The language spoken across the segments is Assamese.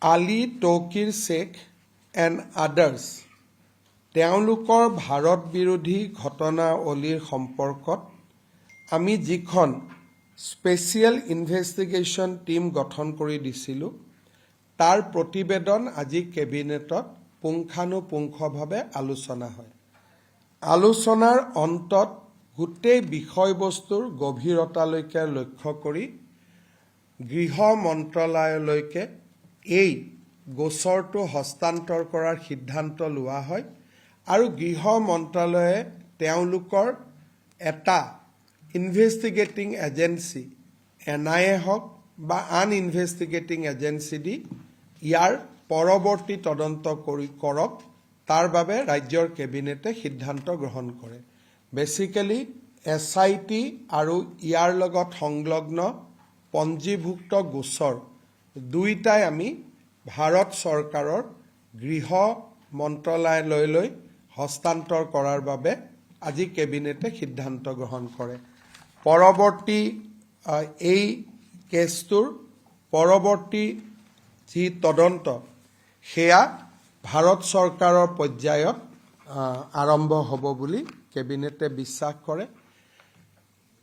আলী তৌকিৰ শ্বেখ এণ্ড আদাৰ্ছ তেওঁলোকৰ ভাৰত বিৰোধী ঘটনাৱলীৰ সম্পৰ্কত আমি যিখন স্পেচিয়েল ইনভেষ্টিগেশ্যন টীম গঠন কৰি দিছিলোঁ তাৰ প্ৰতিবেদন আজি কেবিনেটত পুংখানুপুংখভাৱে আলোচনা হয়। আলোচনাৰ অন্তত গোটেই বিষয়বস্তুৰ গভীৰতালৈকে লক্ষ্য কৰি গৃহ মন্ত্ৰালয়লৈকে এই গোচৰটো হস্তান্তৰ কৰাৰ সিদ্ধান্ত লোৱা হয় আৰু গৃহ মন্ত্ৰালয়ে তেওঁলোকৰ এটা ইনভেষ্টিগেটিং এজেঞ্চি NIA হওক বা আন ইনভেষ্টিগেটিং এজেঞ্চি দি ইয়াৰ পৰৱৰ্তী তদন্ত কৰক তাৰ বাবে ৰাজ্যৰ কেবিনেটে সিদ্ধান্ত গ্ৰহণ কৰে। বেচিকেলি SIT আৰু ইয়াৰ লগত সংলগ্ন পঞ্জীভুক্ত গোচৰ দুইটাই আমি ভাৰত চৰকাৰৰ গৃহ মন্ত্ৰালয়লৈ হস্তান্তৰ কৰাৰ বাবে আজি কেবিনেটে সিদ্ধান্ত গ্ৰহণ কৰে। পৰৱৰ্তী এই কেছটোৰ পৰৱৰ্তী যি তদন্ত সেয়া ভাৰত চৰকাৰৰ পৰ্যায়ত আৰম্ভ হ'ব বুলি কেবিনেটে বিশ্বাস কৰে।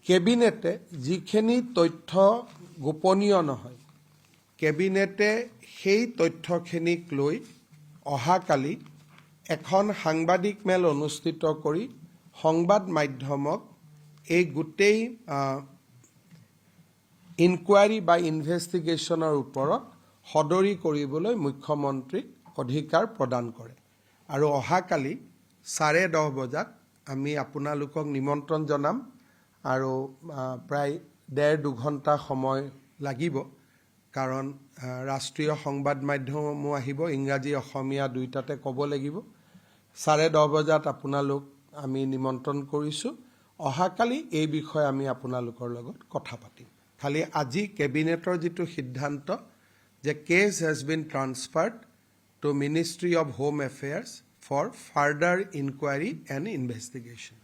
কেবিনেটে যিখিনি তথ্য গোপনীয় নহয় কেবিনেটে সেই তথ্যখিনিক লৈ অহাকালি এখন সাংবাদিক মেল অনুষ্ঠিত কৰি সংবাদ মাধ্যমক এই গোটেই ইনকুৱাৰী বা ইনভেষ্টিগেশ্যনৰ ওপৰত সদৰি কৰিবলৈ মুখ্যমন্ত্ৰীক অধিকাৰ প্ৰদান কৰে আৰু অহাকালি 10:30 বজাত আমি আপোনালোকক নিমন্ত্ৰণ জনাম আৰু প্ৰায় 1.5-2 ঘণ্টা সময় লাগিব কাৰণ ৰাষ্ট্ৰীয় সংবাদ মাধ্যমো আহিব, ইংৰাজী অসমীয়া দুইটাতে ক'ব লাগিব। 10:30 বজাত আপোনালোক আমি নিমন্ত্ৰণ কৰিছোঁ। অহাকালি এই বিষয়ে আমি আপোনালোকৰ লগত কথা পাতিম। খালি আজি কেবিনেটৰ যিটো সিদ্ধান্ত যে case has been transferred to ministry of home affairs for further inquiry and investigation.